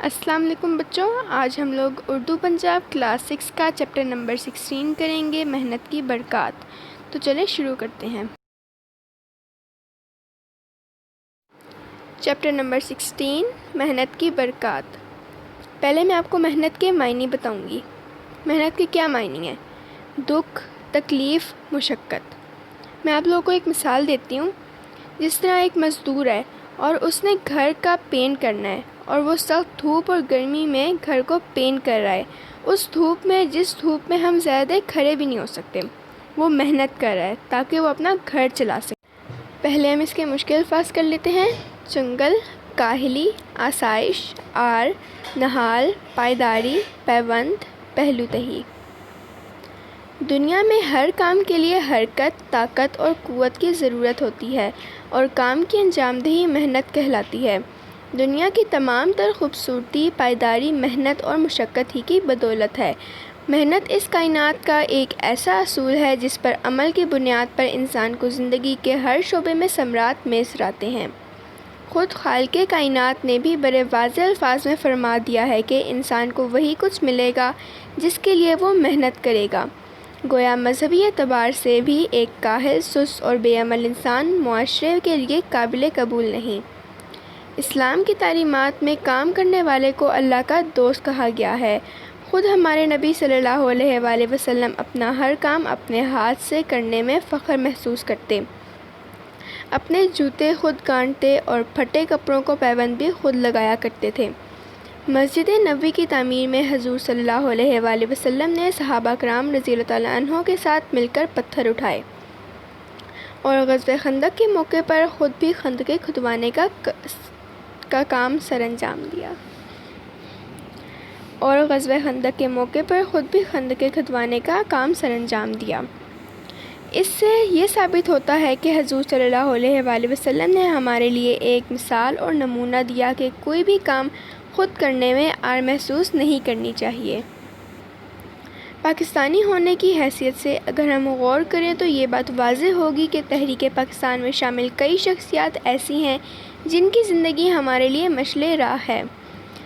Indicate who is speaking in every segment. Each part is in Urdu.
Speaker 1: السلام علیکم بچوں، آج ہم لوگ اردو پنجاب کلاس 6 کا چیپٹر نمبر 16 کریں گے، محنت کی برکات۔ تو چلیں شروع کرتے ہیں۔ چیپٹر نمبر 16 محنت کی برکات۔ پہلے میں آپ کو محنت کے معنی بتاؤں گی۔ محنت کے کیا معنی ہیں؟ دکھ، تکلیف، مشقت۔ میں آپ لوگوں کو ایک مثال دیتی ہوں۔ جس طرح ایک مزدور ہے اور اس نے گھر کا پینٹ کرنا ہے اور وہ سخت دھوپ اور گرمی میں گھر کو پینٹ کر رہا ہے۔ اس دھوپ میں جس دھوپ میں ہم زیادہ دیر کھڑے بھی نہیں ہو سکتے، وہ محنت کر رہا ہے تاکہ وہ اپنا گھر چلا سکے۔ پہلے ہم اس کے مشکل الفاظ کر لیتے ہیں۔ چنگل، کاہلی، آسائش، آر، نہال، پائیداری، پیوند، پہلو تہی۔ دنیا میں ہر کام کے لیے حرکت، طاقت اور قوت کی ضرورت ہوتی ہے اور کام کی انجام دہی محنت کہلاتی ہے۔ دنیا کی تمام تر خوبصورتی، پائیداری، محنت اور مشقت ہی کی بدولت ہے۔ محنت اس کائنات کا ایک ایسا اصول ہے جس پر عمل کی بنیاد پر انسان کو زندگی کے ہر شعبے میں ثمرات میسر آتے ہیں۔ خود خالق کائنات نے بھی بڑے واضح الفاظ میں فرما دیا ہے کہ انسان کو وہی کچھ ملے گا جس کے لیے وہ محنت کرے گا۔ گویا مذہبی اعتبار سے بھی ایک کاہل، سست اور بے عمل انسان معاشرے کے لیے قابل قبول نہیں۔ اسلام کی تعلیمات میں کام کرنے والے کو اللہ کا دوست کہا گیا ہے۔ خود ہمارے نبی صلی اللہ علیہ وآلہ وسلم اپنا ہر کام اپنے ہاتھ سے کرنے میں فخر محسوس کرتے۔ اپنے جوتے خود گانٹتے اور پھٹے کپڑوں کو پیوند بھی خود لگایا کرتے تھے۔ مسجد نبوی کی تعمیر میں حضور صلی اللہ علیہ وآلہ وسلم نے صحابہ کرام رضی اللہ تعالیٰ عنہ کے ساتھ مل کر پتھر اٹھائے اور غزوہ خندق کے موقع پر خود بھی خندقیں کھدوانے کا کام سر انجام دیا۔ اس سے یہ ثابت ہوتا ہے کہ حضور صلی اللہ علیہ وآلہ وسلم نے ہمارے لیے ایک مثال اور نمونہ دیا کہ کوئی بھی کام خود کرنے میں آر محسوس نہیں کرنی چاہیے۔ پاکستانی ہونے کی حیثیت سے اگر ہم غور کریں تو یہ بات واضح ہوگی کہ تحریک پاکستان میں شامل کئی شخصیات ایسی ہیں جن کی زندگی ہمارے لیے مشعل راہ ہے۔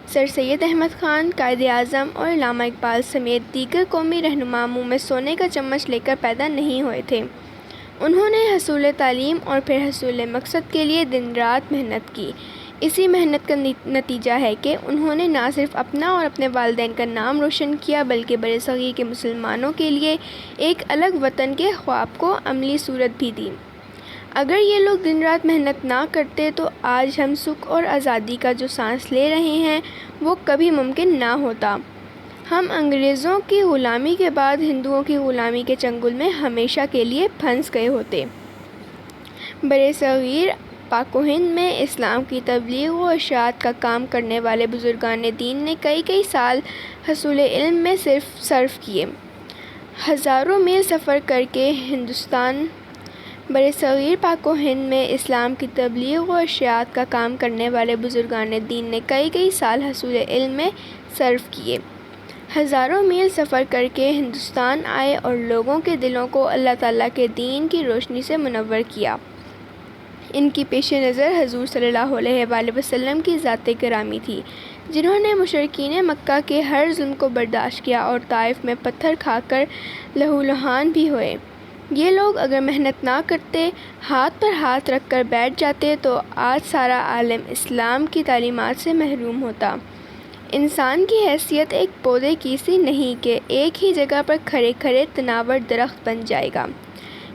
Speaker 1: سر سید احمد خان، قائد اعظم اور علامہ اقبال سمیت دیگر قومی رہنما منہ میں سونے کا چمچ لے کر پیدا نہیں ہوئے تھے۔ انہوں نے حصول تعلیم اور پھر حصول مقصد کے لیے دن رات محنت کی۔ اسی محنت کا نتیجہ ہے کہ انہوں نے نہ صرف اپنا اور اپنے والدین کا نام روشن کیا بلکہ برِ صغیر کے مسلمانوں کے لیے ایک الگ وطن کے خواب کو عملی صورت بھی دی۔ اگر یہ لوگ دن رات محنت نہ کرتے تو آج ہم سکھ اور آزادی کا جو سانس لے رہے ہیں وہ کبھی ممکن نہ ہوتا۔ ہم انگریزوں کی غلامی کے بعد ہندوؤں کی غلامی کے چنگل میں ہمیشہ کے لیے پھنس گئے ہوتے۔ برِ صغیر پاک و ہند میں اسلام کی تبلیغ و اشاعت کا کام کرنے والے بزرگان دین نے کئی سال حصول علم میں صرف کیے۔ ہزاروں میل سفر کر کے برِ صغیر پاک و ہند میں اسلام کی تبلیغ و اشاعت کا کام کرنے والے بزرگان دین نے کئی سال حصول علم میں صرف کیے۔ ہزاروں میل سفر کر کے ہندوستان آئے اور لوگوں کے دلوں کو اللہ تعالیٰ کے دین کی روشنی سے منور کیا۔ ان کی پیش نظر حضور صلی اللہ علیہ وآلہ وسلم کی ذات گرامی تھی، جنہوں نے مشرکین مکہ کے ہر ظلم کو برداشت کیا اور طائف میں پتھر کھا کر لہولہان بھی ہوئے۔ یہ لوگ اگر محنت نہ کرتے، ہاتھ پر ہاتھ رکھ کر بیٹھ جاتے تو آج سارا عالم اسلام کی تعلیمات سے محروم ہوتا۔ انسان کی حیثیت ایک پودے کی سی نہیں کہ ایک ہی جگہ پر کھڑے تناور درخت بن جائے گا۔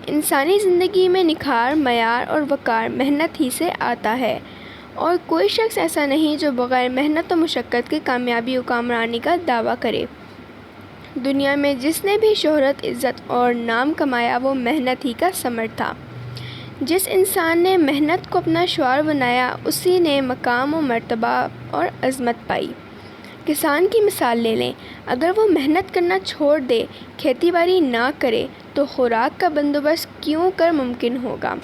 Speaker 1: انسانی زندگی میں نکھار، معیار اور وقار محنت ہی سے آتا ہے، اور کوئی شخص ایسا نہیں جو بغیر محنت و مشقت کے کامیابی و کامرانی کا دعویٰ کرے۔ دنیا میں جس نے بھی شہرت، عزت اور نام کمایا وہ محنت ہی کا ثمر تھا۔ جس انسان نے محنت کو اپنا شعار بنایا اسی نے مقام و مرتبہ اور عظمت پائی۔ کسان کی مثال لے لیں، اگر وہ محنت کرنا چھوڑ دے، کھیتی باڑی نہ کرے تو خوراک کا بندوبست کیوں کر ممکن ہوگا؟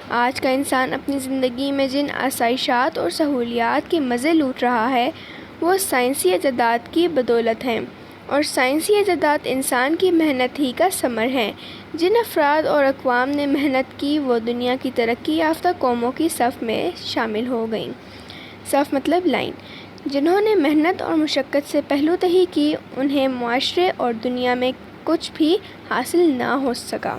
Speaker 1: آج کا انسان اپنی زندگی میں جن آسائشات اور سہولیات کے مزے لوٹ رہا ہے وہ سائنسی ایجادات کی بدولت ہیں، اور سائنسی ایجادات انسان کی محنت ہی کا ثمر ہیں۔ جن افراد اور اقوام نے محنت کی وہ دنیا کی ترقی یافتہ قوموں کی صف میں شامل ہو گئیں۔ صف مطلب لائن۔ جنہوں نے محنت اور مشقت سے پہلو تہی کی، انہیں معاشرے اور دنیا میں کچھ بھی حاصل نہ ہو سکا۔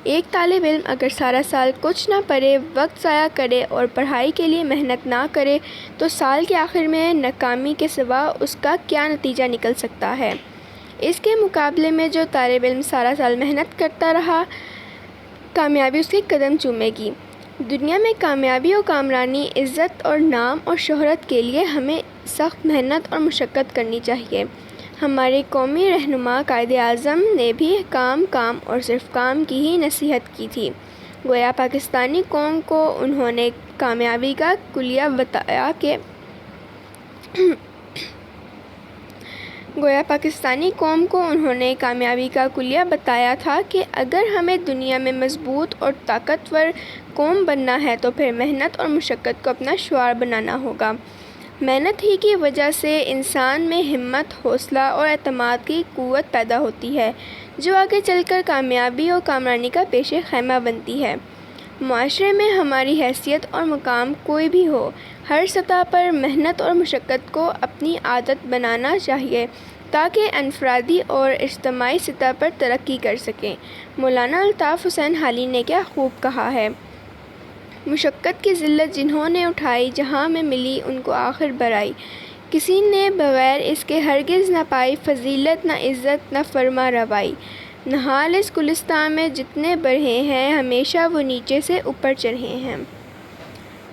Speaker 1: ایک طالب علم اگر سارا سال کچھ نہ پڑھے، وقت ضائع کرے اور پڑھائی کے لیے محنت نہ کرے تو سال کے آخر میں ناکامی کے سوا اس کا کیا نتیجہ نکل سکتا ہے؟ اس کے مقابلے میں جو طالب علم سارا سال محنت کرتا رہا، کامیابی اس کے قدم چومے گی۔ دنیا میں کامیابی و کامرانی، عزت اور نام اور شہرت کے لیے ہمیں سخت محنت اور مشقت کرنی چاہیے۔ ہمارے قومی رہنما قائد اعظم نے بھی کام اور صرف کام کی ہی نصیحت کی تھی۔ گویا پاکستانی قوم کو انہوں نے کامیابی کا کلیہ بتایا تھا کہ اگر ہمیں دنیا میں مضبوط اور طاقتور قوم بننا ہے تو پھر محنت اور مشقت کو اپنا شعار بنانا ہوگا۔ محنت ہی کی وجہ سے انسان میں ہمت، حوصلہ اور اعتماد کی قوت پیدا ہوتی ہے، جو آگے چل کر کامیابی اور کامرانی کا پیش خیمہ بنتی ہے۔ معاشرے میں ہماری حیثیت اور مقام کوئی بھی ہو، ہر سطح پر محنت اور مشقت کو اپنی عادت بنانا چاہیے تاکہ انفرادی اور اجتماعی سطح پر ترقی کر سکیں۔ مولانا الطاف حسین حالی نے کیا خوب کہا ہے: مشقت کی ذلت جنہوں نے اٹھائی، جہاں میں ملی ان کو آخر برائی، کسی نے بغیر اس کے ہرگز نہ پائی فضیلت، نہ عزت، نہ فرما روائی۔ نہال اس گلستان میں جتنے بڑھے ہیں، ہمیشہ وہ نیچے سے اوپر چڑھے ہیں۔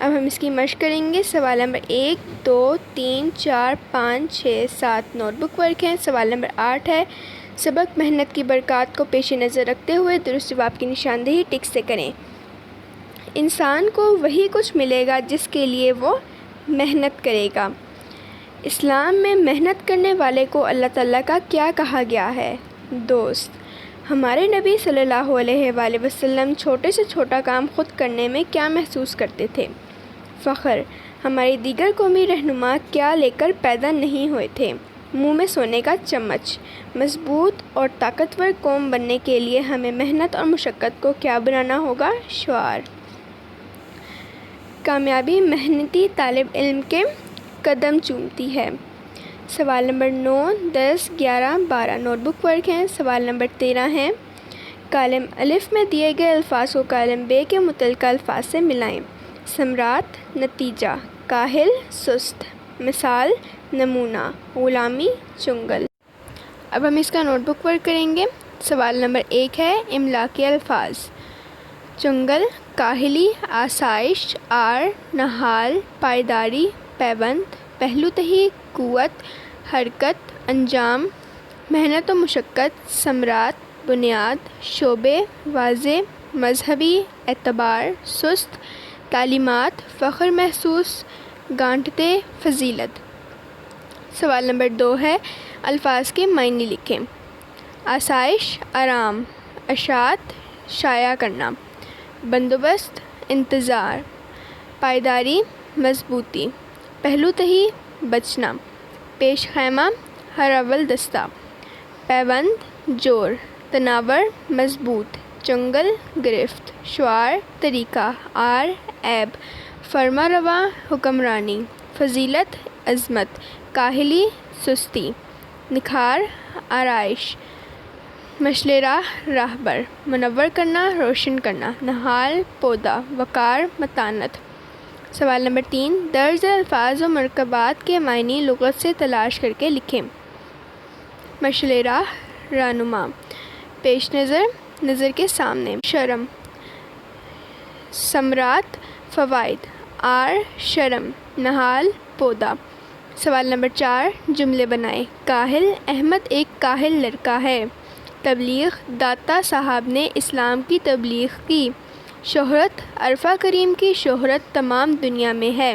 Speaker 1: اب ہم اس کی مشق کریں گے۔ سوال نمبر 1، 2، 3، 4، 5، 6، 7 نوٹ بک ورک ہیں۔ سوال نمبر 8 ہے: سبق محنت کی برکات کو پیش نظر رکھتے ہوئے درست جواب کی نشاندہی ٹک سے کریں۔ انسان کو وہی کچھ ملے گا جس کے لیے وہ محنت کرے گا۔ اسلام میں محنت کرنے والے کو اللہ تعالیٰ کا کیا کہا گیا ہے؟ دوست، ہمارے نبی صلی اللہ علیہ وآلہ وسلم چھوٹے سے چھوٹا کام خود کرنے میں کیا محسوس کرتے تھے؟ فخر، ہمارے دیگر قومی رہنما کیا لے کر پیدا نہیں ہوئے تھے؟ منہ میں سونے کا چمچ۔ مضبوط اور طاقتور قوم بننے کے لیے ہمیں محنت اور مشقت کو کیا بنانا ہوگا؟ شعار۔ کامیابی محنتی طالب علم کے قدم چومتی ہے۔ سوال نمبر 9، 10، 11، 12 نوٹ بک ورک ہیں۔ سوال نمبر 13 ہے: کالم الف میں دیے گئے الفاظ کو کالم ب کے متعلقہ الفاظ سے ملائیں۔ سمراٹ، نتیجہ، کاہل، سست۔ مثال، نمونہ، غلامی، چنگل۔ اب ہم اس کا نوٹ بک ورک کریں گے۔ سوال نمبر 1 ہے: املا کے الفاظ: چنگل، کاہلی، آسائش، آر، نہال، پائیداری، پیوند، پہلو تہی، قوت، حرکت، انجام، محنت و مشقت، ثمرات، بنیاد، شعبے، واضح، مذہبی، اعتبار، سست، تعلیمات، فخر محسوس، گانٹھتے، فضیلت۔ سوال نمبر 2 ہے: الفاظ کے معنی لکھیں۔ آسائش، آرام، اشاعت، شائع کرنا، بندوبست، انتظار، پائیداری، مضبوطی، پہلو تہی، بچنا، پیش خیمہ، ہر اول دستہ، پیوند، جوڑ، تناور، مضبوط، چنگل، گرفت، شعار، طریقہ، آر، عیب، فرما روا، حکمرانی، فضیلت، عظمت، کاہلی، سستی، نکھار، آرائش، مشل راہ، راہبر، منور کرنا، روشن کرنا، نہال، پودا، وقار، متانت۔ سوال نمبر 3، درج ذیل الفاظ و مرکبات کے معنی لغت سے تلاش کر کے لکھیں۔ مشل راہ، رہنما، پیش نظر، نظر کے سامنے، شرم، ثمرات، فوائد، آر، شرم، نہال، پودا۔ سوال نمبر 4، جملے بنائیں۔ کاہل، احمد ایک کاہل لڑکا ہے۔ تبلیغ، داتا صاحب نے اسلام کی تبلیغ کی۔ شہرت، عرفہ کریم کی شہرت تمام دنیا میں ہے۔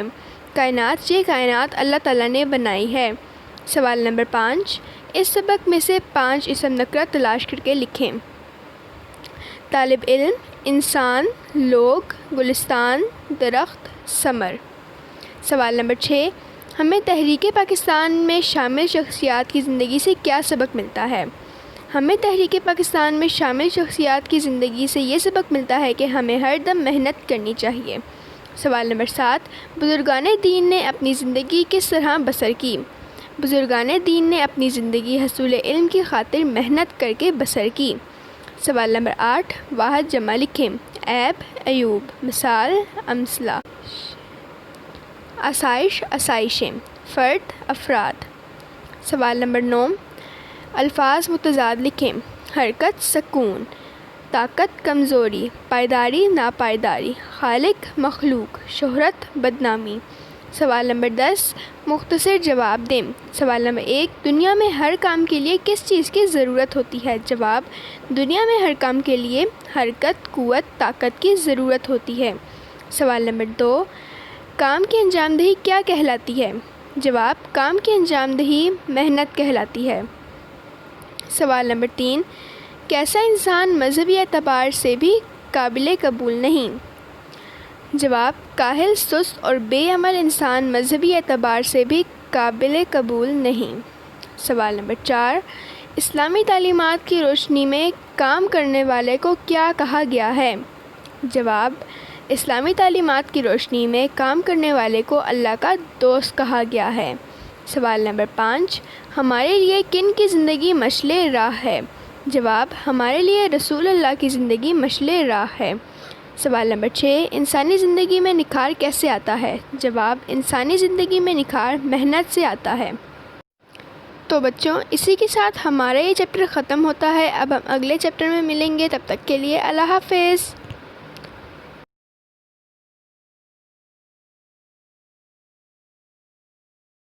Speaker 1: کائنات، یہ کائنات اللہ تعالیٰ نے بنائی ہے۔ سوال نمبر 5، اس سبق میں سے 5 اسم نکرہ تلاش کر کے لکھیں۔ طالب علم، انسان، لوگ، گلستان، درخت، ثمر۔ سوال نمبر 6، ہمیں تحریک پاکستان میں شامل شخصیات کی زندگی سے کیا سبق ملتا ہے؟ ہمیں تحریک پاکستان میں شامل شخصیات کی زندگی سے یہ سبق ملتا ہے کہ ہمیں ہر دم محنت کرنی چاہیے، سوال نمبر 7، بزرگان دین نے اپنی زندگی کس طرح بسر کی؟ بزرگان دین نے اپنی زندگی حصول علم کی خاطر محنت کر کے بسر کی۔ سوال نمبر 8، واحد جمع لکھیں۔ عیب، عیوب، مثال، امثلہ۔ آسائش، آسائشیں، فرد، افراد۔ سوال نمبر 9، الفاظ متضاد لکھیں۔ حرکت، سکون، طاقت، کمزوری، پائیداری، ناپائیداری، خالق، مخلوق، شہرت، بدنامی۔ سوال نمبر 10، مختصر جواب دیں۔ سوال نمبر 1، دنیا میں ہر کام کے لیے کس چیز کی ضرورت ہوتی ہے؟ جواب، دنیا میں ہر کام کے لیے حرکت، قوت، طاقت کی ضرورت ہوتی ہے۔ سوال نمبر 2، کام کی انجام دہی کیا کہلاتی ہے؟ جواب، کام کی انجام دہی محنت کہلاتی ہے۔ سوال نمبر 3، کیسا انسان مذہبی اعتبار سے بھی قابل قبول نہیں؟ جواب، کاہل، سست اور بے عمل انسان مذہبی اعتبار سے بھی قابل قبول نہیں۔ سوال نمبر 4، اسلامی تعلیمات کی روشنی میں کام کرنے والے کو کیا کہا گیا ہے؟ جواب، اسلامی تعلیمات کی روشنی میں کام کرنے والے کو اللہ کا دوست کہا گیا ہے۔ سوال نمبر 5، ہمارے لیے کن کی زندگی مشعل راہ ہے؟ جواب، ہمارے لیے رسول اللہ کی زندگی مشعل راہ ہے۔ سوال نمبر 6، انسانی زندگی میں نکھار کیسے آتا ہے؟ جواب، انسانی زندگی میں نکھار محنت سے آتا ہے۔ تو بچوں، اسی کے ساتھ ہمارا یہ چیپٹر ختم ہوتا ہے۔ اب ہم اگلے چیپٹر میں ملیں گے، تب تک کے لیے اللہ حافظ۔